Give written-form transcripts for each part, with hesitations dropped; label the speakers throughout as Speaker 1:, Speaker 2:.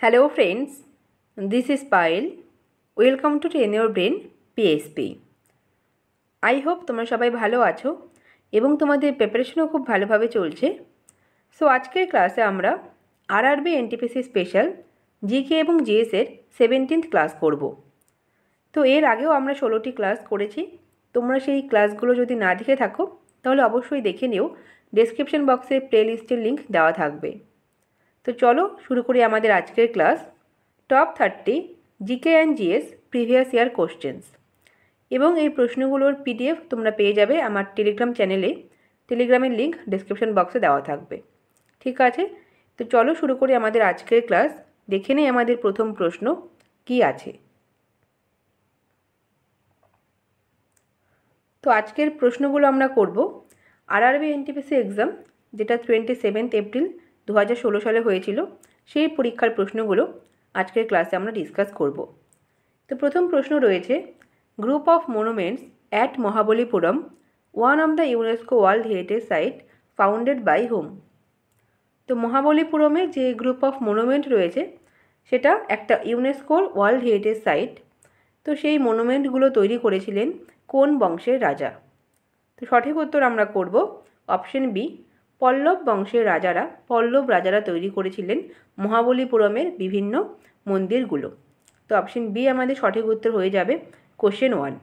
Speaker 1: Hello friends, this is Payal. Welcome to Train Your Brain PSP. I hope তোমরা সবাই ভালো আছো এবং তোমাদের প্রিপারেশনও খুব ভালোভাবে চলছে। সো আজকের ক্লাসে আমরা আরআরবি এনটিপিসি স্পেশাল জিকে এবং জিএস এর 17th ক্লাস করব। তো এর আগেও আমরা 16টি ক্লাস করেছি। তোমরা সেই ক্লাসগুলো যদি না দেখে থাকো তাহলে অবশ্যই দেখে নিও, ডেসক্রিপশন বক্সে প্লেলিস্টের লিংক দেওয়া থাকবে। তো চলো শুরু করি আমাদের আজকের class. Top 30 GK and GS previous year questions, এবং এই প্রশ্নগুলোর পিডিএফ তোমরা পেয়ে যাবে আমার টেলিগ্রাম চ্যানেলে। টেলিগ্রামের লিংক ডেসক্রিপশন বক্সে দেওয়া থাকবে। ঠিক আছে, তো চলো শুরু করি আমাদের আজকের ক্লাস। দেখে নেই আমাদের প্রথম প্রশ্ন কি আছে। তো আজকের প্রশ্নগুলো আমরা করব আরআরবি এনটিপিসি এক্সাম, যেটা 27 এপ্রিল 2016 সালে হয়েছিল, সেই পরীক্ষার প্রশ্নগুলো আজকের ক্লাসে আমরা ডিসকাস করব। তো প্রথম প্রশ্ন রয়েছে, group of monuments at Mahabalipuram, one of the UNESCO world heritage site, founded by whom. তো মহাবলীপুরমে যে গ্রুপ অফ মনুমেন্ট রয়েছে সেটা একটা ইউনেস্কোর ওয়ার্ল্ড হেরিটেজ সাইট। তো সেই মনুমেন্টগুলো তৈরি করেছিলেন কোন বংশের রাজা? তো সঠিক উত্তর আমরা করব অপশন বি, পল্লব বংশের পল্লব রাজারা তৈরি করেছিলেন মহাবলীপুরমের বিভিন্ন মন্দিরগুলো। তো অপশন বি আমাদের সঠিক উত্তর হয়ে যাবে কোশ্চেন 1।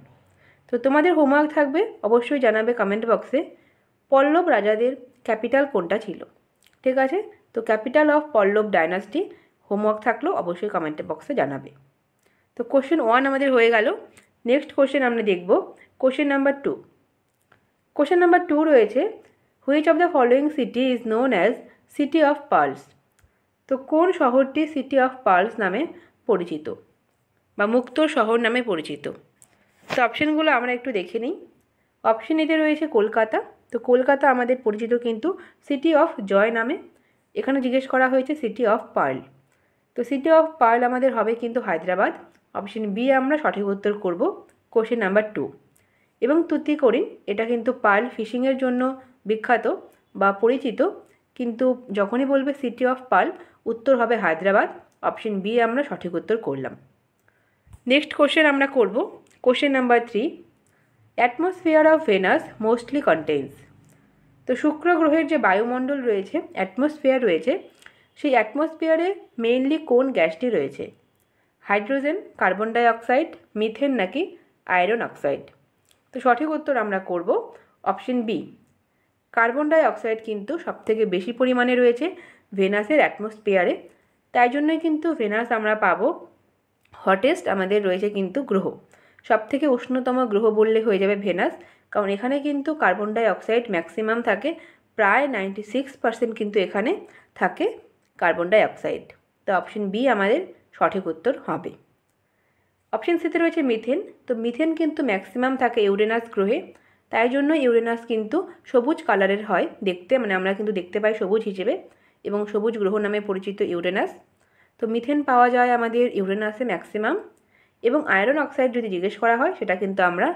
Speaker 1: তো তোমাদের হোমওয়ার্ক থাকবে, অবশ্যই জানাবে কমেন্ট বক্সে পল্লব রাজাদের ক্যাপিটাল কোনটা ছিল। ঠিক আছে, তো ক্যাপিটাল অফ পল্লব ডায়নাস্টি হোমওয়ার্ক থাকলেও অবশ্যই কমেন্ট বক্সে জানাবে। তো কোশ্চেন 1 আমাদের হয়ে গেল। নেক্সট কোশ্চেন আমরা দেখব কোশ্চেন নাম্বার 2। কোশ্চেন নাম্বার 2 রয়েছে, which of the following city is known as city of pearls. তো কোন শহরটি সিটি অফ পার্লস নামে পরিচিত বা মুক্তোর শহর নামে পরিচিত? তো অপশানগুলো আমরা একটু দেখে নিই। অপশন এতে রয়েছে কলকাতা। তো কলকাতা আমাদের পরিচিত কিন্তু সিটি অফ জয় নামে। এখানে জিজ্ঞেস করা হয়েছে সিটি অফ পার্ল। তো সিটি অফ পার্ল আমাদের হবে কিন্তু হায়দ্রাবাদ। অপশন বি আমরা সঠিক উত্তর করব কোশ্চেন নাম্বার 2। এবং তুতিকোরিন এটা কিন্তু পার্ল ফিশিংয়ের জন্য বিখ্যাত বা পরিচিত, কিন্তু যখনই বলবে সিটি অফ পার্ল উত্তর হবে হায়দ্রাবাদ। অপশন বি আমরা সঠিক উত্তর করলাম। নেক্সট কোশ্চেন আমরা করব question number 3, atmosphere of venous mostly contains. তো শুক্র গ্রহের যে বায়ুমণ্ডল রয়েছে, অ্যাটমসফিয়ার রয়েছে, সেই অ্যাটমসফিয়ারে মেইনলি কোন গ্যাসটি রয়েছে? Hydrogen, carbon die oxide, methane নাকি আয়রন অক্সাইড? তো সঠিক উত্তর আমরা করব option B, carbon die oxide কিন্তু সবথেকে বেশি পরিমাণে রয়েছে ভেনাসের অ্যাটমসফিয়ারে। তাই জন্যই কিন্তু ভেনাস আমরা পাবো হটেস্ট আমাদের রয়েছে কিন্তু গ্রহ। সবথেকে উষ্ণতম গ্রহ বললে হয়ে যাবে ভেনাস, কারণ এখানে কিন্তু কার্বন ডাই অক্সাইড ম্যাক্সিমাম থাকে, প্রায় 96% কিন্তু এখানে থাকে কার্বন ডাই অক্সাইড। তো অপশন বি আমাদের সঠিক উত্তর হবে। অপশন সিতে রয়েছে মিথেন। তো মিথেন কিন্তু ম্যাক্সিমাম থাকে ইউরেনাস গ্রহে, তাই জন্য ইউরেনাস কিন্তু সবুজ কালারের হয় দেখতে, মানে আমরা কিন্তু দেখতে পাই সবুজ হিসেবে, এবং সবুজ গ্রহ নামে পরিচিত ইউরেনাস। তো মিথেন পাওয়া যায় আমাদের ইউরেনাসে ম্যাক্সিমাম। এবং আয়রন অক্সাইড যদি জিজ্ঞেস করা হয় সেটা কিন্তু আমরা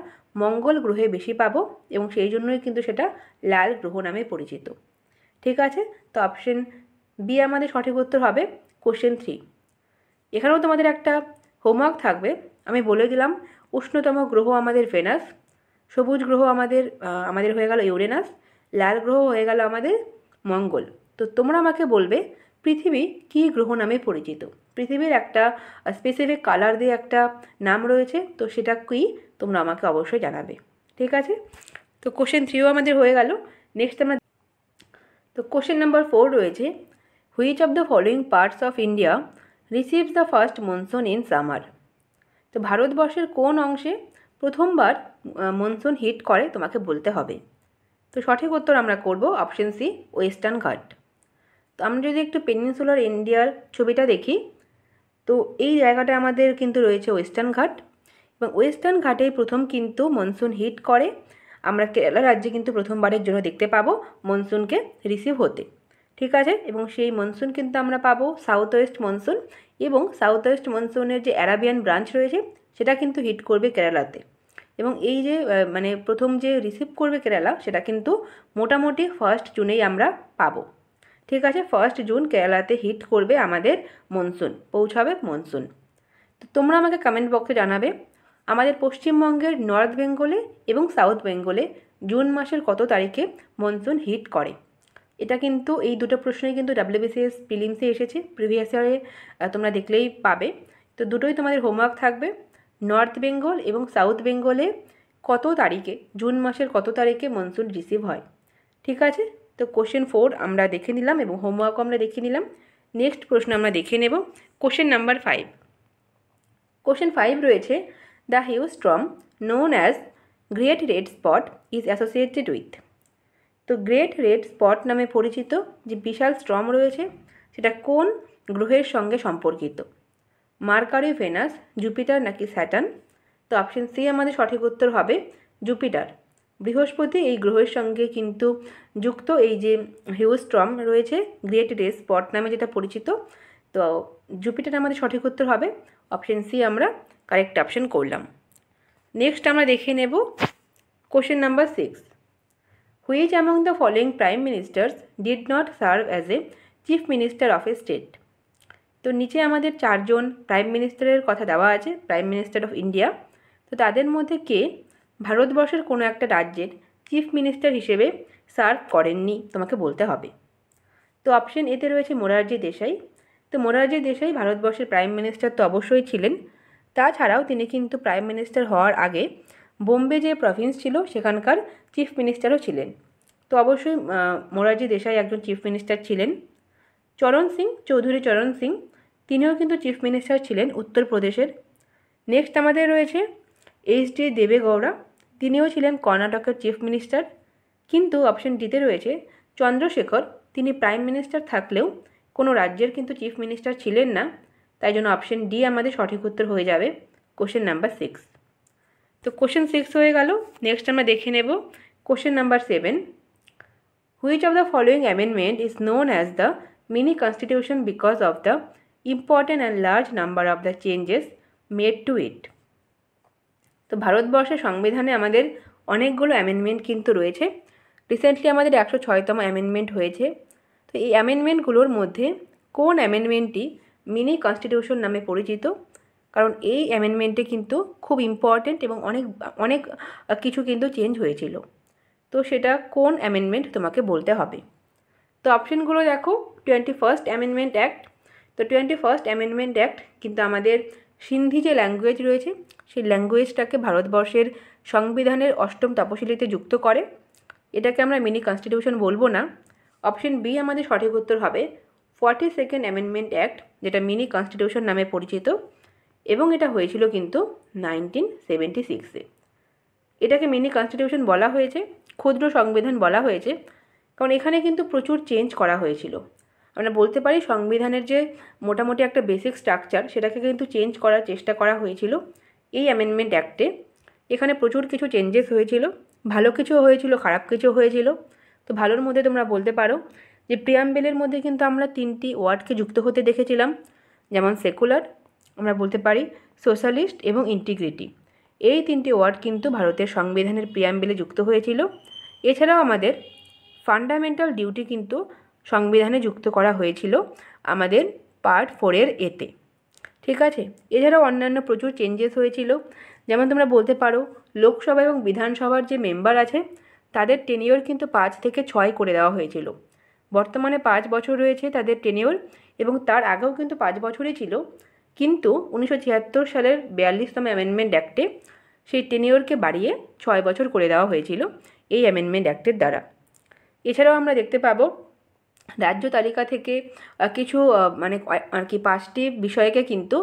Speaker 1: মঙ্গল গ্রহে বেশি পাবো, এবং সেই জন্যই কিন্তু সেটা লাল গ্রহ নামে পরিচিত। ঠিক আছে, তো অপশন বি আমাদের সঠিক উত্তর হবে কোশ্চেন 3। এখানেও তোমাদের একটা হোমওয়ার্ক থাকবে, আমি বলে দিলাম উষ্ণতম গ্রহ আমাদের ভেনাস, সবুজ গ্রহ আমাদের হয়ে গেল ইউরেনাস, লাল গ্রহ হয়ে গেল আমাদের মঙ্গল। তো তোমরা আমাকে বলবে পৃথিবী কী গ্রহ নামে পরিচিত? পৃথিবীর একটা স্পেসিফিক কালার দিয়ে একটা নাম রয়েছে, তো সেটা কী তোমরা আমাকে অবশ্যই জানাবে। ঠিক আছে, তো কোশ্চেন 3ও আমাদের হয়ে গেল। নেক্সট আমরা তো কোশ্চেন নাম্বার 4 রয়েছে, which of the following parts of India receives the first monsoon in summer. তো ভারতবর্ষের কোন অংশে প্রথমবার মনসুন হিট করে তোমাকে বলতে হবে। তো সঠিক উত্তর আমরা করব অপশন সি, ওয়েস্টার্ন ঘাট। তো আমরা যদি একটু পেনিনসুলার ইন্ডিয়ার ছবিটা দেখি, তো এই জায়গাটা আমাদের কিন্তু রয়েছে ওয়েস্টার্ন ঘাট, এবং ওয়েস্টার্ন ঘাটেই প্রথম কিন্তু মনসুন হিট করে। আমরা কেরালা রাজ্যে কিন্তু প্রথমবারের জন্য দেখতে পাবো মনসুনকে রিসিভ হতে। ঠিক আছে, এবং সেই মনসুন কিন্তু আমরা পাবো সাউথ ওয়েস্ট মনসুন, এবং সাউথ ওয়েস্ট মনসুনের যে অ্যারাবিয়ান ব্রাঞ্চ রয়েছে সেটা কিন্তু হিট করবে কেরালাতে। এবং এই যে মানে প্রথম যে রিসিভ করবে কেরালা, সেটা কিন্তু মোটামুটি 1 জুনেই আমরা পাবো। ঠিক আছে, 1 জুন কেরালাতে হিট করবে আমাদের মনসুন, পৌঁছাবে মনসুন। তো তোমরা আমাকে কমেন্ট বক্সে জানাবে আমাদের পশ্চিমবঙ্গের নর্থ বেঙ্গলে এবং সাউথ বেঙ্গলে জুন মাসের কত তারিখে মনসুন হিট করে। এটা কিন্তু এই দুটো প্রশ্নই কিন্তু WBCS প্রিলিমসে এসেছে, প্রিভিয়াস ইয়ারে তোমরা দেখলেই পাবে। তো দুটোই তোমাদের হোমওয়ার্ক থাকবে, নর্থ বেঙ্গল এবং সাউথ বেঙ্গলে কত তারিখে, জুন মাসের কত তারিখে মনসুন রিসিভ হয়। ঠিক আছে, তো কোশ্চেন 4 আমরা দেখে নিলাম এবং হোমওয়ার্কও আমরা দেখে নিলাম। নেক্সট প্রশ্ন আমরা দেখে নেব কোশ্চেন নাম্বার 5। কোশ্চেন 5 রয়েছে, the huge storm known as great red spot is associated with. তো গ্রেট রেড স্পট নামে পরিচিত যে বিশাল স্টর্ম রয়েছে সেটা কোন গ্রহের সঙ্গে সম্পর্কিত? মার্কারি, ভেনাস, জুপিটার নাকি স্যাটার্ন? তো অপশন সি আমাদের সঠিক উত্তর হবে জুপিটার। বৃহস্পতি এই গ্রহের সঙ্গে কিন্তু যুক্ত এই যে হিউজ স্টর্ম রয়েছে গ্রেট রেড স্পট নামে যেটা পরিচিত, তো জুপিটার আমাদের সঠিক উত্তর হবে। অপশন সি আমরা কারেক্ট অপশন করলাম। নেক্সট আমরা দেখে নেব question number 6। Which among the following prime ministers did not serve as a chief minister of a state? তো নিচে আমাদের 4 জন প্রাইম মিনিস্টারের কথা দেওয়া আছে, প্রাইম মিনিস্টার অফ ইন্ডিয়া। তো তাদের মধ্যে কে ভারতবর্ষের কোনো একটা রাজ্যের চিফ মিনিস্টার হিসেবে সার্ভ করেননি তোমাকে বলতে হবে। তো অপশন এতে রয়েছে মোরারজি দেশাই। তো মোরারজি দেশাই ভারতবর্ষের প্রাইম মিনিস্টার তো অবশ্যই ছিলেন, তাছাড়াও তিনি কিন্তু প্রাইম মিনিস্টার হওয়ার আগে বোম্বে যে প্রভিন্স ছিল সেখানকার চিফ মিনিস্টারও ছিলেন। তো অবশ্যই মোরারজি দেশাই একজন চিফ মিনিস্টার ছিলেন। চরণ সিং, চৌধুরী চরণ সিং, তিনিও কিন্তু চিফ মিনিস্টার ছিলেন উত্তরপ্রদেশের। নেক্সট আমাদের রয়েছে HD দেবেগৌড়া, তিনিও ছিলেন কর্ণাটকের চিফ মিনিস্টার। কিন্তু অপশন ডিতে রয়েছে চন্দ্রশেখর, তিনি প্রাইম মিনিস্টার থাকলেও কোনো রাজ্যের কিন্তু চিফ মিনিস্টার ছিলেন না, তাই জন্য অপশন ডি আমাদের সঠিক উত্তর হয়ে যাবে কোশ্চেন নাম্বার 6। তো কোশ্চেন 6 হয়ে গেল। নেক্সট আমরা দেখে নেব question number 7। Which of the following amendment is known as the mini constitution because of the important and large number of the changes made to it? তো ভারতবর্ষের সংবিধানে আমাদের অনেকগুলো অ্যামেন্ডমেন্ট কিন্তু রয়েছে। রিসেন্টলি আমাদের 106তম অ্যামেন্ডমেন্ট হয়েছে। তো এই অ্যামেন্ডমেন্টগুলোর মধ্যে কোন অ্যামেন্ডমেন্টটি মিনি কনস্টিটিউশন নামে পরিচিত? কারণ এই অ্যামেন্ডমেন্টে কিন্তু খুব ইম্পর্ট্যান্ট এবং অনেক অনেক কিছু কিন্তু চেঞ্জ হয়েছিল। তো সেটা কোন অ্যামেন্ডমেন্ট তোমাকে বলতে হবে। তো অপশনগুলো দেখো, 21st অ্যামেন্ডমেন্ট অ্যাক্ট। তো 21st অ্যামেন্ডমেন্ট অ্যাক্ট কিন্তু আমাদের সিন্ধি যে ল্যাঙ্গুয়েজ রয়েছে সেই ল্যাঙ্গুয়েজটাকে ভারতবর্ষের সংবিধানের 8ম তপশিলিতে যুক্ত করে। এটাকে আমরা মিনি কনস্টিটিউশন বলবো না। অপশন বি আমাদের সঠিক উত্তর হবে 42nd অ্যামেন্ডমেন্ট অ্যাক্ট, যেটা মিনি কনস্টিটিউশন নামে পরিচিত, এবং এটা হয়েছিল কিন্তু 1976-এ। এটাকে মিনি কনস্টিটিউশন বলা হয়েছে, ক্ষুদ্র সংবিধান বলা হয়েছে, কারণ এখানে কিন্তু প্রচুর চেঞ্জ করা হয়েছিল। আমরা বলতে পারি সংবিধানের যে মোটামুটি একটা বেসিক স্ট্রাকচার সেটাকে কিন্তু চেঞ্জ করার চেষ্টা করা হয়েছিল এই অ্যামেন্ডমেন্ট অ্যাক্টে। এখানে প্রচুর কিছু চেঞ্জেস হয়েছিল, ভালো কিছুও হয়েছিল, খারাপ কিছুও হয়েছিল। তো ভালোর মধ্যে তোমরা বলতে পারো যে প্রিয়াম্বেলের মধ্যে কিন্তু আমরা 3টি ওয়ার্ডকে যুক্ত হতে দেখেছিলাম, যেমন সেকুলার, আমরা বলতে পারি সোশ্যালিস্ট এবং ইন্টিগ্রিটি। এই 3টি ওয়ার্ড কিন্তু ভারতের সংবিধানের প্রিয়াম্বেলে যুক্ত হয়েছিল। এছাড়াও আমাদের ফান্ডামেন্টাল ডিউটি কিন্তু সংবিধানে যুক্ত করা হয়েছিল আমাদের পার্ট 4-এর এতে। ঠিক আছে, এছাড়াও অন্যান্য প্রচুর চেঞ্জেস হয়েছিল, যেমন তোমরা বলতে পারো লোকসভা এবং বিধানসভার যে মেম্বার আছে তাদের টেনিওর কিন্তু 5 থেকে 6 করে দেওয়া হয়েছিল। বর্তমানে 5 বছর রয়েছে তাদের টেনিওর, এবং তার আগেও কিন্তু 5 বছরই ছিল, কিন্তু 1976 সালের 42তম অ্যামেন্ডমেন্ট অ্যাক্টে সেই টেনিওরকে বাড়িয়ে 6 বছর করে দেওয়া হয়েছিল এই অ্যামেন্ডমেন্ট অ্যাক্টের দ্বারা। এছাড়াও আমরা দেখতে পাবো রাজ্য তালিকা থেকে কিছু মানে আর কি 5টি বিষয়কে কিন্তু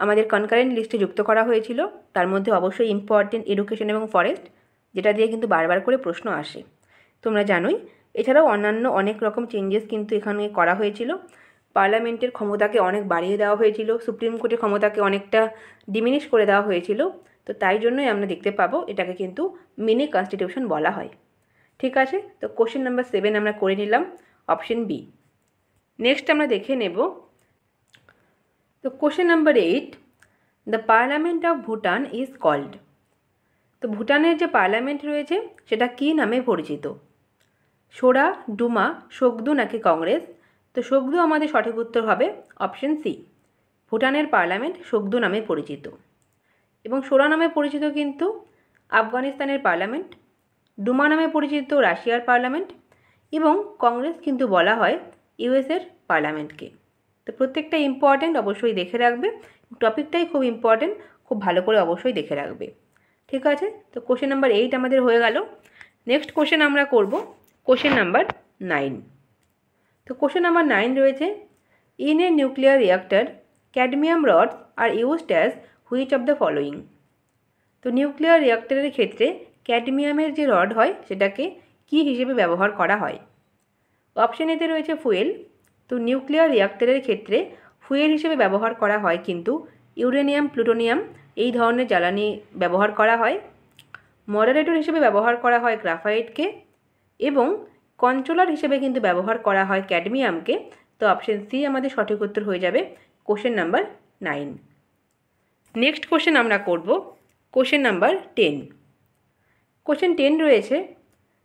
Speaker 1: আমাদের কনকারেন্ট লিস্টে যুক্ত করা হয়েছিল। তার মধ্যে অবশ্যই ইম্পর্টেন্ট এডুকেশন এবং ফরেস্ট, যেটা দিয়ে কিন্তু বারবার করে প্রশ্ন আসে, তোমরা জানোই। এছাড়াও অন্যান্য অনেক রকম চেঞ্জেস কিন্তু এখানে করা হয়েছিল। পার্লামেন্টের ক্ষমতাকে অনেক বাড়িয়ে দেওয়া হয়েছিল, সুপ্রিম কোর্টের ক্ষমতাকে অনেকটা ডিমিনিশ করে দেওয়া হয়েছিল। তো তাই জন্যই আমরা দেখতে পাবো এটাকে কিন্তু মিনি কনস্টিটিউশন বলা হয়। ঠিক আছে, তো কোশ্চেন নাম্বার 7 আমরা করে নিলাম, অপশন বি। নেক্সট আমরা দেখে নেব, তো question number 8, the parliament of Bhutan is called. তো ভুটানের যে পার্লামেন্ট রয়েছে সেটা কী নামে পরিচিত? সোরা, ডুমা, সোগদু নাকি কংগ্রেস? তো সোগদু আমাদের সঠিক উত্তর হবে অপশন সি। ভুটানের পার্লামেন্ট সোগদু নামে পরিচিত। এবং সোরা নামে পরিচিত কিন্তু আফগানিস্তানের পার্লামেন্ট, ডুমা নামে পরিচিত রাশিয়ার পার্লামেন্ট এবং কংগ্রেস কিন্তু বলা হয় ইউএসের পার্লামেন্টকে। তো প্রত্যেকটা ইম্পর্ট্যান্ট, অবশ্যই দেখে রাখবে। টপিকটাই খুব ইম্পর্ট্যান্ট, খুব ভালো করে অবশ্যই দেখে রাখবে। ঠিক আছে, তো কোশ্চেন নাম্বার 8 আমাদের হয়ে গেল। নেক্সট কোশ্চেন আমরা করব কোশ্চেন নাম্বার 9। তো কোশ্চেন নাম্বার 9 রয়েছে, in a nuclear reactor cadmium rods are used as which of the following? তো নিউক্লিয়ার রিঅ্যাক্টরের ক্ষেত্রে ক্যাডমিয়ামের যে রড হয় সেটাকে কী হিসেবে ব্যবহার করা হয়? অপশন এতে রয়েছে ফুয়েল। তো নিউক্লিয়ার রিঅ্যাক্টরের ক্ষেত্রে ফুয়েল হিসেবে ব্যবহার করা হয় কিন্তু ইউরেনিয়াম, প্লুটোনিয়াম এই ধরনের জ্বালানি ব্যবহার করা হয়। মডারেটর হিসেবে ব্যবহার করা হয় গ্রাফাইটকে এবং কন্ট্রোলার হিসেবে কিন্তু ব্যবহার করা হয় ক্যাডমিয়ামকে। তো অপশন সি আমাদের সঠিক উত্তর হয়ে যাবে কোশ্চেন নাম্বার 9। নেক্সট কোশ্চেন আমরা করব কোশ্চেন নাম্বার 10। কোশ্চেন 10 রয়েছে,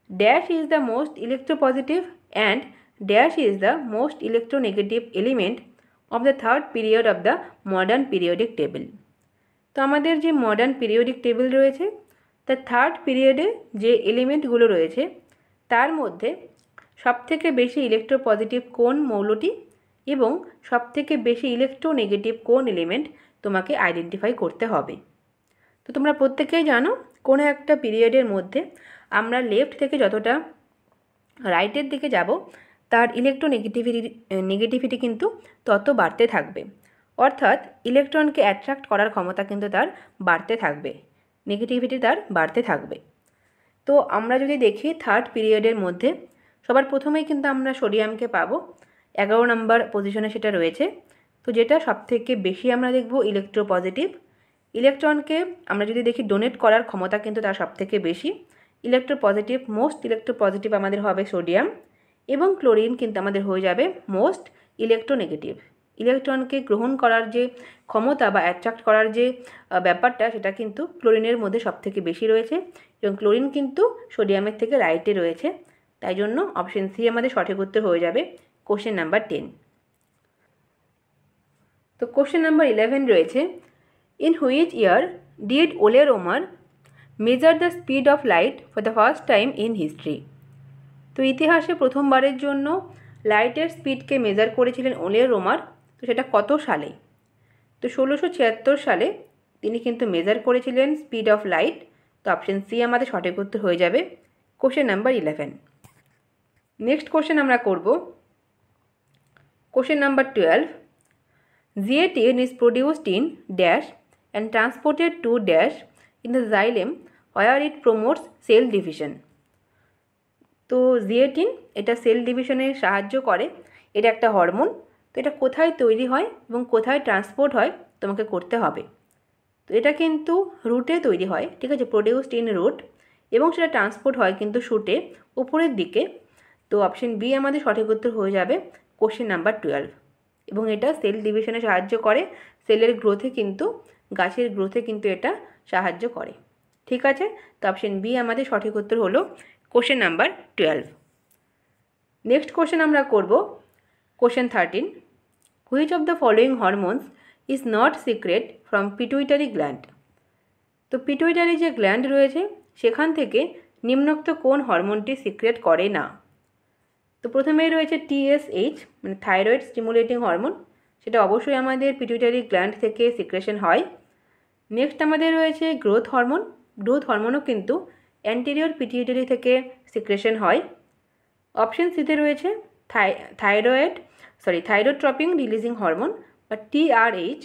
Speaker 1: dash is the most electropositive and dash is the most electronegative element of the third period of the modern periodic table? তো আমাদের যে মডার্ন পিরিয়ডিক টেবিল রয়েছে তার third পিরিয়ডে যে এলিমেন্টগুলো রয়েছে তার মধ্যে সবথেকে বেশি ইলেকট্রোপজিটিভ কোন মৌলটি এবং সবথেকে বেশি ইলেকট্রোনেগেটিভ কোন এলিমেন্ট তোমাকে আইডেন্টিফাই করতে হবে। তো তোমরা প্রত্যেকেই জানো কোনো একটা পিরিয়ডের মধ্যে আমরা লেফট থেকে যতটা রাইটের দিকে যাব তার নেগেটিভিটি কিন্তু তত বাড়তে থাকবে। অর্থাৎ ইলেকট্রনকে অ্যাট্রাক্ট করার ক্ষমতা কিন্তু তার বাড়তে থাকবে, নেগেটিভিটি তার বাড়তে থাকবে। তো আমরা যদি দেখি থার্ড পিরিয়ডের মধ্যে সবার প্রথমেই কিন্তু আমরা সোডিয়ামকে পাবো, 11 নম্বর পজিশনে সেটা রয়েছে। তো যেটা সবথেকে বেশি আমরা দেখব ইলেকট্রোপজিটিভ। ইলেকট্রনকে আমরা যদি দেখি ডোনেট করার ক্ষমতা কিন্তু তার সবথেকে বেশি। ইলেকট্রোপজিটিভ, মোস্ট ইলেকট্রোপজিটিভ আমাদের হবে সোডিয়াম এবং ক্লোরিন কিন্তু আমাদের হয়ে যাবে মোস্ট ইলেকট্রোনেগেটিভ। ইলেকট্রনকে গ্রহণ করার যে ক্ষমতা বা অ্যাট্রাক্ট করার যে ব্যাপারটা সেটা কিন্তু ক্লোরিনের মধ্যে সবথেকে বেশি রয়েছে এবং ক্লোরিন কিন্তু সোডিয়ামের থেকে রাইটে রয়েছে। তাই জন্য অপশন সি আমাদের সঠিক উত্তর হয়ে যাবে কোশ্চেন নাম্বার 10। তো কোশ্চেন নাম্বার 11 রয়েছে, in which year did Ole Roemer measure the speed of light for the first time in history? তো ইতিহাসে প্রথমবারের জন্য লাইটের স্পিডকে মেজার করেছিলেন ওলে রোমার। তো সেটা কত সালে? তো 1676 সালে তিনি কিন্তু মেজার করেছিলেন স্পিড অফ লাইট। তো অপশন সি আমাদের সঠিক উত্তর হয়ে যাবে কোশ্চেন নাম্বার 11। নেক্সট কোশ্চেন আমরা করব question number 12। zeatin is produced in dash and transported to dash in the xylem where it promotes cell division? তো জিয়েটিন এটা সেল ডিভিশনে সাহায্য করে, এটা একটা হরমোন। তো এটা কোথায় তৈরি হয় এবং কোথায় ট্রান্সপোর্ট হয় তোমাকে করতে হবে। তো এটা কিন্তু রুটে তৈরি হয়, ঠিক আছে, প্রোডিউসড ইন রুট, এবং সেটা ট্রান্সপোর্ট হয় কিন্তু শুটে উপরের দিকে। তো অপশন বি আমাদের সঠিক উত্তর হয়ে যাবে কোশ্চেন নাম্বার 12। এবং এটা সেল ডিভিশনে সাহায্য করে, সেলের গ্রোথে কিন্তু, গাছের গ্রোথে কিন্তু এটা সাহায্য করে। ঠিক আছে, তো অপশন বি আমাদের সঠিক উত্তর হলো কোশ্চেন নাম্বার 12। নেক্সট কোশ্চেন আমরা করব question 13। Which of the following hormones is not secret from pituitary gland? তো পিটুইটারি যে গ্ল্যান্ড রয়েছে সেখান থেকে নিম্নোক্ত কোন হরমোনটি সিক্রেট করে না? তো প্রথমেই রয়েছে TSH, মানে থাইরয়েড স্টিমুলেটিং হরমোন, সেটা অবশ্যই আমাদের পিটুইটারি গ্ল্যান্ড থেকে সিক্রেশন হয়। নেক্সট আমাদের রয়েছে গ্রোথ হরমোন। গ্রোথ হরমোনও কিন্তু অ্যান্টেরিয়র পিটুইটারি থেকে সিক্রেশন হয়। অপশন সিতে রয়েছে থাইরোট্রপিন রিলিজিং হরমোন বা TRH।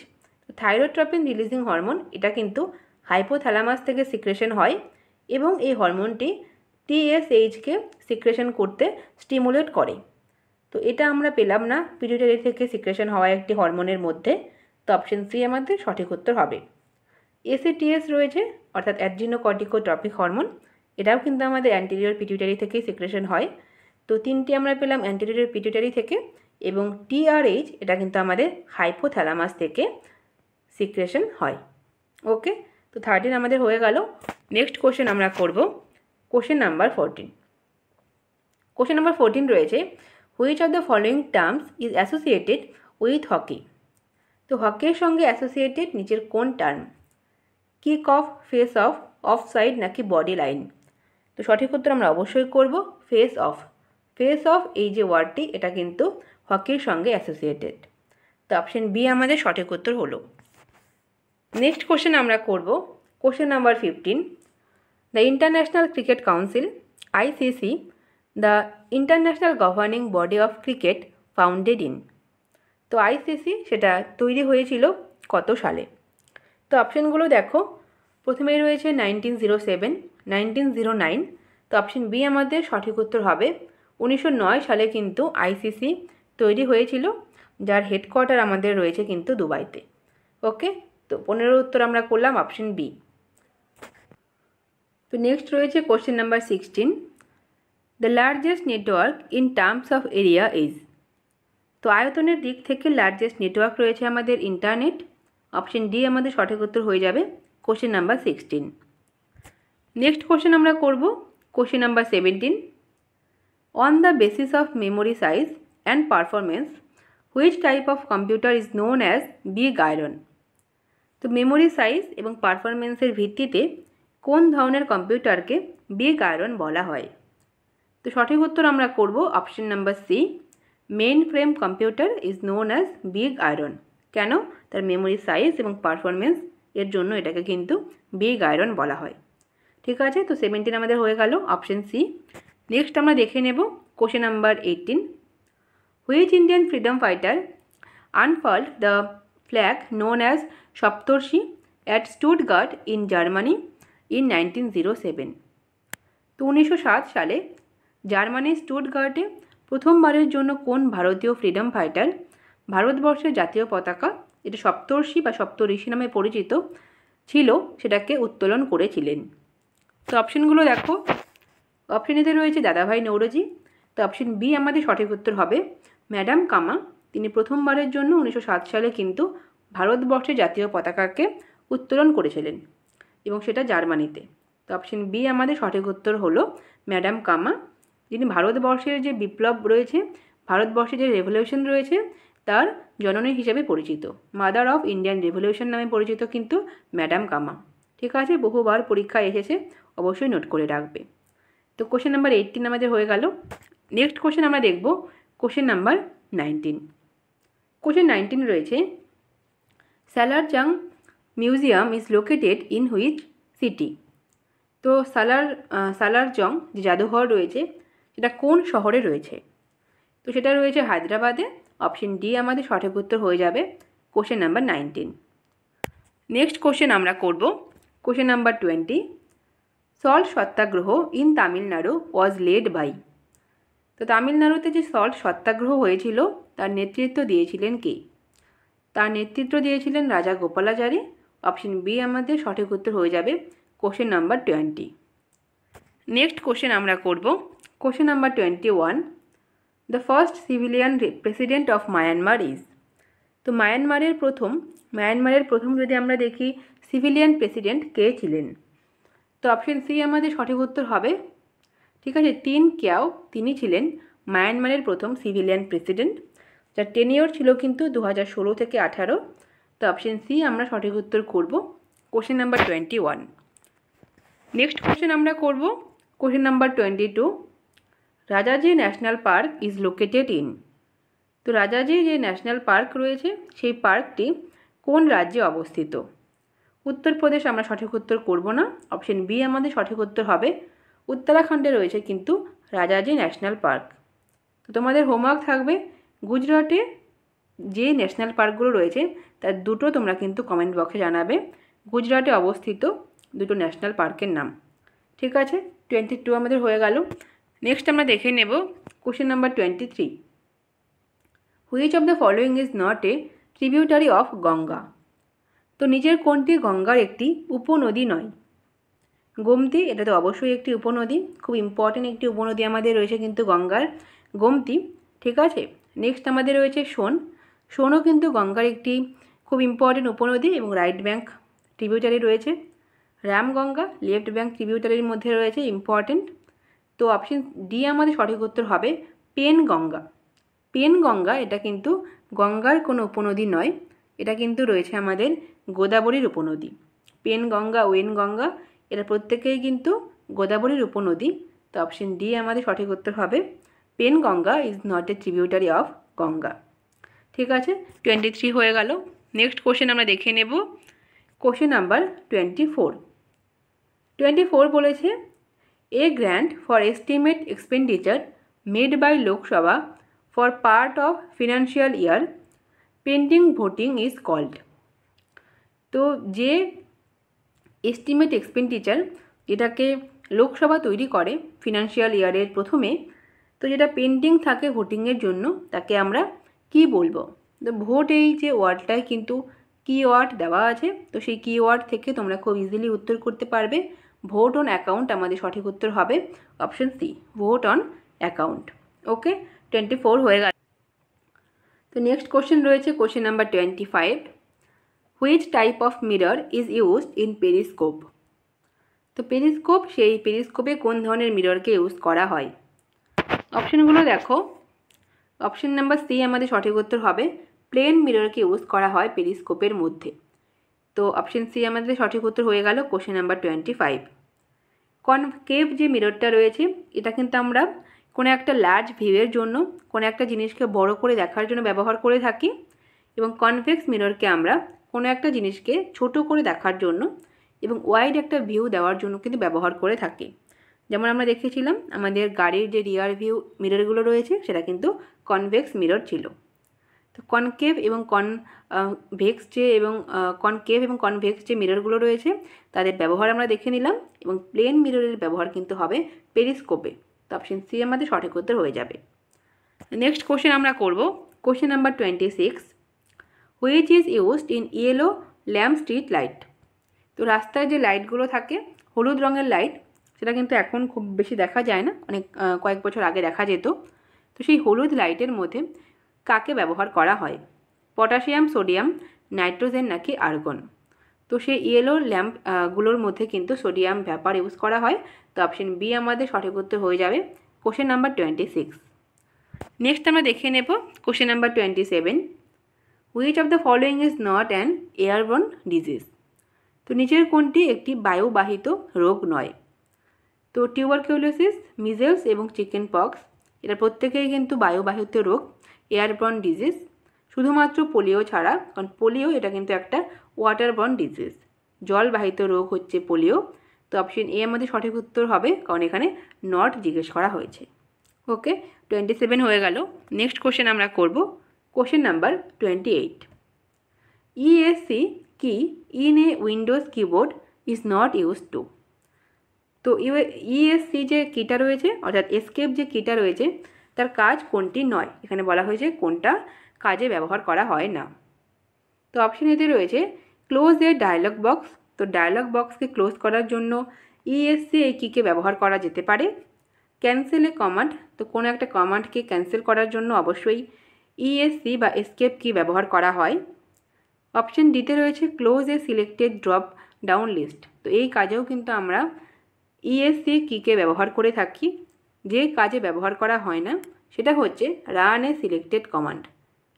Speaker 1: থাইরোট্রপিন রিলিজিং হরমোন এটা কিন্তু হাইপোথ্যালামাস থেকে সিক্রেশন হয় এবং এই হরমোনটি TSHকে সিক্রেশন করতে স্টিমুলেট করে। তো এটা আমরা পেলাম না পিটুইটারি থেকে সিক্রেশন হওয়া একটি হরমোনের মধ্যে। তো অপশন সি আমাদের সঠিক উত্তর হবে। ACTH রয়েছে, অর্থাৎ অ্যাড্রিনোকর্টিকোট্রপিক হরমোন, এটাও কিন্তু আমাদের অ্যান্টেরিয়র পিটুইটারি থেকেই সিক্রেশন হয়। তো তিনটি আমরা পেলাম অ্যান্টেরিয়র পিটুইটারি থেকে, এবং TRH এটা কিন্তু আমাদের হাইপোথ্যালামাস থেকে সিক্রেশন হয়। ওকে, তো 13 আমাদের হয়ে গেল। নেক্সট কোশ্চেন আমরা করব কোশ্চেন নাম্বার 14। কোশ্চেন নাম্বার 14 রয়েছে, which of the following terms is associated with hockey. তো হকির সঙ্গে অ্যাসোসিয়েটেড নিচের কোন term? Kick off, face of, of side নাকি বডি লাইন? তো সঠিক উত্তর আমরা অবশ্যই করব ফেস অফ। ফেস অফ এই যে ওয়ার্ডটি, এটা কিন্তু হকির সঙ্গে অ্যাসোসিয়েটেড। তো অপশন বি আমাদের সঠিক উত্তর হলো। নেক্সট কোশ্চেন আমরা করব question number 15, the international cricket council ICC, the international governing body of cricket, founded in. তো আইসিসি সেটা তৈরি হয়েছিল কত সালে? তো অপশানগুলো দেখো, প্রথমেই রয়েছে 1907, 1909। তো অপশন বি আমাদের সঠিক উত্তর হবে। 1909 সালে কিন্তু আইসিসি তৈরি হয়েছিল, যার হেডকোয়ার্টার আমাদের রয়েছে কিন্তু দুবাইতে। ওকে, তো 15 উত্তর আমরা করলাম অপশন বি। তো নেক্সট রয়েছে question number 16, the largest network in terms of area is. তো আয়তনের দিক থেকে লার্জেস্ট নেটওয়ার্ক রয়েছে আমাদের ইন্টারনেট। অপশন ডি আমাদের সঠিক উত্তর হয়ে যাবে কোশ্চেন নাম্বার 16। নেক্সট কোশ্চেন আমরা করব question number 17, on the basis of memory size and performance which type of computer is known as big iron. তো মেমোরি সাইজ এবং পারফরমেন্সের ভিত্তিতে কোন ধরনের কম্পিউটারকে বিগ আয়রন বলা হয়? তো সঠিক উত্তর আমরা করব option number C, mainframe computer is known as big iron. কেন? তার মেমোরি সাইজ এবং পারফরমেন্স এর জন্য এটাকে কিন্তু বিগ আয়রন বলা হয়। ঠিক আছে, তো 17 আমাদের হয়ে গেল অপশন সি। নেক্সট আমরা দেখে নেব question number 18, which Indian freedom fighter unfurled the flag known as Saptarshi at Stuttgart in Germany in 1907। তো 1907 সালে জার্মানির স্টুটগার্টে প্রথমবারের জন্য কোন ভারতীয় ফ্রিডম ফাইটার ভারতবর্ষের জাতীয় পতাকা, এটা সপ্তর্ষি বা সপ্তঋষি নামে পরিচিত ছিল, সেটাকে উত্তোলন করেছিলেন? তো অপশনগুলো দেখো, অপশন এতে রয়েছে দাদাভাই নৌরোজি। তো অপশন বি আমাদের সঠিক উত্তর হবে ম্যাডাম কামা। তিনি প্রথমবারের জন্য 1907 সালে কিন্তু ভারতবর্ষের জাতীয় পতাকাকে উত্তোলন করেছিলেন, এবং সেটা জার্মানিতে। তো অপশন বি আমাদের সঠিক উত্তর হলো ম্যাডাম কামা, যিনি ভারতবর্ষের যে বিপ্লব রয়েছে, ভারতবর্ষের যে রেভলিউশন রয়েছে, তার জননী হিসেবে পরিচিত। মাদার অফ ইন্ডিয়ান রেভলিউশন নামে পরিচিত কিন্তু ম্যাডাম কামা। ঠিক আছে, বহুবার পরীক্ষায় এসেছে, অবশ্যই নোট করে রাখবে। তো কোশ্চেন নাম্বার 18 আমাদের হয়ে গেল। নেক্সট কোশ্চেন আমরা দেখব কোশ্চেন নাম্বার 19। কোশ্চেন 19 রয়েছে, Salar Jung museum is located in which city. তো সালারজং যে জাদুঘর রয়েছে, সেটা কোন শহরে রয়েছে? তো সেটা রয়েছে হায়দ্রাবাদে। অপশন ডি আমাদের সঠিক উত্তর হয়ে যাবে কোশ্চেন নাম্বার 19। নেক্সট কোশ্চেন আমরা করব question number 20, salt Satyagraha in Tamil Nadu was led by. তো তামিলনাড়ুতে যে সল্ট সত্যাগ্রহ হয়েছিল, তার নেতৃত্ব দিয়েছিলেন কে? তার নেতৃত্ব দিয়েছিলেন রাজা গোপালাচারী। অপশন বি আমাদের সঠিক উত্তর হয়ে যাবে কোশ্চেন নাম্বার 20। নেক্সট কোশ্চেন আমরা করব question number 21, the first civilian president of Myanmar is. তো মায়ানমারের প্রথম যদি আমরা দেখি সিভিলিয়ান প্রেসিডেন্ট কে ছিলেন? তো অপশন সি আমাদের সঠিক উত্তর হবে। ঠিক আছে, তিন কেয়াও তিনি ছিলেন মায়ানমারের প্রথম সিভিলিয়ান প্রেসিডেন্ট, যার টেনিওর ছিল কিন্তু 2016 থেকে 18। তো অপশন সি আমরা সঠিক উত্তর করব কোশ্চেন নাম্বার 21। নেক্সট কোশ্চেন আমরা করব question number 22, Rajaji national park is located in. তো রাজাজি যে ন্যাশনাল পার্ক রয়েছে, সেই পার্কটি কোন রাজ্যে অবস্থিত? উত্তরপ্রদেশ আমরা সঠিক উত্তর করব না। অপশন বি আমাদের সঠিক উত্তর হবে উত্তরাখণ্ডে রয়েছে কিন্তু রাজাজি ন্যাশনাল পার্ক। তো তোমাদের হোমওয়ার্ক থাকবে গুজরাটে যে ন্যাশনাল পার্কগুলো রয়েছে তার দুটো তোমরা কিন্তু কমেন্ট বক্সে জানাবে গুজরাটে অবস্থিত দুটো ন্যাশনাল পার্কের নাম। ঠিক আছে, 22 আমাদের হয়ে গেল। নেক্সট আমরা দেখে নেব question number 23, which of the following is not a tributary of Ganga. তো নিচের কোনটি গঙ্গার একটি উপনদী নয়? গোমতী, এটা তো অবশ্যই একটি উপনদী, খুব ইম্পর্টেন্ট একটি উপনদী আমাদের রয়েছে কিন্তু গঙ্গার, গোমতী। ঠিক আছে, নেক্সট আমাদের রয়েছে সোনও কিন্তু গঙ্গার একটি খুব ইম্পর্টেন্ট উপনদী এবং রাইট ব্যাঙ্ক ট্রিবিউটারি রয়েছে। রামগঙ্গা লেফট ব্যাঙ্ক ট্রিবিউটারির মধ্যে রয়েছে, ইম্পর্টেন্ট। তো অপশন ডি আমাদের সঠিক উত্তর হবে পেনগঙ্গা। পেনগঙ্গা এটা কিন্তু গঙ্গার কোনো উপনদী নয়, এটা কিন্তু রয়েছে আমাদের গোদাবরীর উপনদী। পেনগঙ্গা, ওয়েনগঙ্গা এরা প্রত্যেকেই কিন্তু গোদাবরীর উপনদী। তো অপশন ডি আমাদের সঠিক উত্তর হবে Penganga is not a tributary of Ganga. ঠিক আছে, 23 হয়ে গেল। নেক্সট কোশ্চেন আমরা দেখে নেব কোশ্চেন নাম্বার 24 বলেছে a grant for estimate expenditure made by Lok Sabha for part of financial year pending voting is called. তো যে এস্টিমেট এক্সপেন্ডিচার যেটাকে লোকসভা তৈরি করে ফিনান্সিয়াল ইয়ারের প্রথমে, তো যেটা পেন্ডিং থাকে ভোটিংয়ের জন্য তাকে আমরা কি বলবো? তো ভোট এই যে ওয়ার্ডটায় কিন্তু কিওয়ার্ড দেওয়া আছে, তো সেই কিওয়ার্ড থেকে তোমরা খুব ইজিলি উত্তর করতে পারবে। ভোট অন অ্যাকাউন্ট আমাদের সঠিক উত্তর হবে option C, vote on account. Okay, 24 হয়ে গেল। তো নেক্সট কোশ্চেন রয়েছে question number 25, which type of mirror is used in periscope. তো পেরিস্কোপ, সেই পেরিস্কোপে কোন ধরনের মিররকে ইউজ করা হয়? অপশনগুলো দেখো, অপশন নাম্বার সি আমাদের সঠিক উত্তর হবে প্লেন মিররকে ইউজ করা হয় পেরিস্কোপের মধ্যে। তো অপশন সি আমাদের সঠিক উত্তর হয়ে গেল কোশ্চেন নাম্বার 25। কনকেভ যে মিররটা রয়েছে এটা কিন্তু আমরা কোনো একটা লার্জ ভিউয়ের জন্য, কোনো একটা জিনিসকে বড় করে দেখার জন্য ব্যবহার করে থাকি, এবং কনভেক্স মিররকে আমরা কোনো একটা জিনিসকে ছোট করে দেখার জন্য এবং ওয়াইড একটা ভিউ দেওয়ার জন্য কিন্তু ব্যবহার করে থাকি। যেমন আমরা দেখেছিলাম আমাদের গাড়ির যে রিয়ার ভিউ মিররগুলো রয়েছে সেটা কিন্তু কনভেক্স মিরর ছিল। তো কনকেভ এবং কনভেক্স যে মিররগুলো রয়েছে তাদের ব্যবহার আমরা দেখে নিলাম, এবং প্লেন মিররের ব্যবহার কিন্তু হবে পেরিস্কোপে। তো অপশন সি আমাদের সঠিক উত্তর হয়ে যাবে। নেক্সট কোশ্চেন আমরা করব question number 26, which is used in yellow lamp street light. তো রাস্তায় যে লাইটগুলো থাকে হলুদ রঙের লাইট, সেটা কিন্তু এখন খুব বেশি দেখা যায় না, অনেক কয়েক বছর আগে দেখা যেত। তো সেই হলুদ লাইটের মধ্যে কাকে ব্যবহার করা হয়? পটাশিয়াম, সোডিয়াম, নাইট্রোজেন নাকি আর্গন? তো সেই ইয়েলো ল্যাম্পগুলোর মধ্যে কিন্তু সোডিয়াম ভ্যাপার ইউজ করা হয়। তো অপশন বি আমাদের সঠিক উত্তর হয়ে যাবে কোশ্চেন নাম্বার 26। নেক্সট আমরা দেখে নেব question number 27, which of the following is not an airborne disease. তো নিচের কোনটি একটি বায়ুবাহিত রোগ নয়? তো টিউবারকিউলোসিস, মিজেলস এবং চিকেন পক্স এটা প্রত্যেকেই কিন্তু বায়ুবাহিত রোগ, এয়ারবর্ন ডিজিজ, শুধুমাত্র পোলিও ছাড়া, কারণ পোলিও এটা কিন্তু একটা ওয়াটারবর্ন ডিজিজ, জলবাহিত রোগ হচ্ছে পোলিও। তো অপশন এ আমাদের সঠিক উত্তর হবে, কারণ এখানে নট জিজ্ঞেস করা হয়েছে। ওকে, 27 হয়ে গেল। নেক্সট কোশ্চেন আমরা করব কোশ্চেন নাম্বার 28, ইএসসি কি in a Windows keyboard is not use to. তো ইএসসি যে কিটা রয়েছে অর্থাৎ এসকেপ যে কিটা রয়েছে তার কাজ কোনটি নয়, এখানে বলা হয়েছে কোনটা কাজে ব্যবহার করা হয় না। তো অপশন এতে রয়েছে ক্লোজ এ ডায়লগ বক্স। তো ডায়লগ বক্সকে ক্লোজ করার জন্য ইএসসি এই কিকে ব্যবহার করা যেতে পারে। ক্যান্সেল এ কমান্ড, তো কোনো একটা কমান্ডকে ক্যান্সেল করার জন্য অবশ্যই ইএসসি বা এসকেপ কি ব্যবহার করা হয়। অপশন ডিতে রয়েছে ক্লোজ এ সিলেক্টেড ড্রপ ডাউন লিস্ট। তো এই কাজেও কিন্তু আমরা ইএসসি কিকে ব্যবহার করে থাকি। যে কাজে ব্যবহার করা হয় না সেটা হচ্ছে রান এ সিলেক্টেড কমান্ড।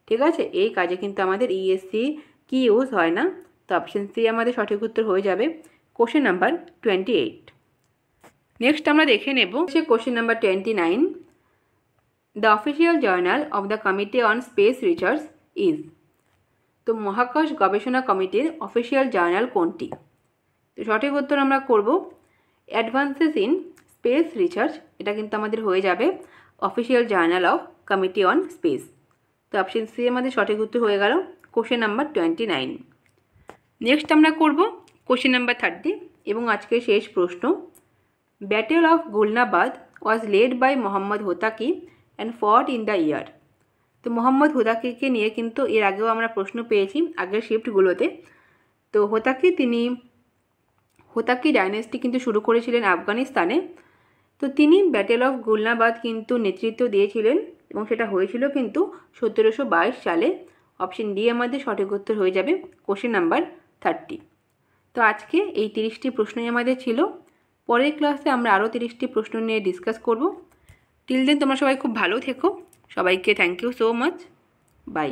Speaker 1: ঠিক আছে, এই কাজে কিন্তু আমাদের ইএসসি কি ইউজ হয় না। তো অপশন সি আমাদের সঠিক উত্তর হয়ে যাবে কোশ্চেন নাম্বার 28। নেক্সট আমরা দেখে নেব question number 29, the official journal of the committee on space research is. তো মহাকাশ গবেষণা কমিটির অফিসিয়াল জার্নাল কোনটি? তো সঠিক উত্তর আমরা করব অ্যাডভান্সেস ইন স্পেস রিসার্চ, এটা কিন্তু আমাদের হয়ে যাবে official journal of committee on space. তো অপশন সি আমাদের সঠিক উত্তর হয়ে গেল কোশ্চেন নাম্বার 29। নেক্সট আমরা করব কোশ্চেন নাম্বার 30 এবং আজকের শেষ প্রশ্ন, battle of Gulnabad was led by Mohammad Hotaki and fought in the year. তো মোহাম্মদ হোতাকিকে নিয়ে কিন্তু এর আগেও আমরা প্রশ্ন পেয়েছি আগের শিফটগুলোতে। তো হোতাকি ডাইনেস্টি কিন্তু শুরু করেছিলেন আফগানিস্তানে। তো তিনি ব্যাটেল অফ গুলনাবাদ কিন্তু নেতৃত্ব দিয়েছিলেন এবং সেটা হয়েছিল কিন্তু 1722 সালে। অপশন ডি আমাদের সঠিক উত্তর হয়ে যাবে কোশ্চেন নাম্বার 30। তো আজকে এই 30টি প্রশ্নই আমাদের ছিল। পরের ক্লাসে আমরা আরও 30টি প্রশ্ন নিয়ে ডিসকাস করব। টিল দেন তোমরা সবাই খুব ভালো থেকো। সবাইকে thank you so much. By.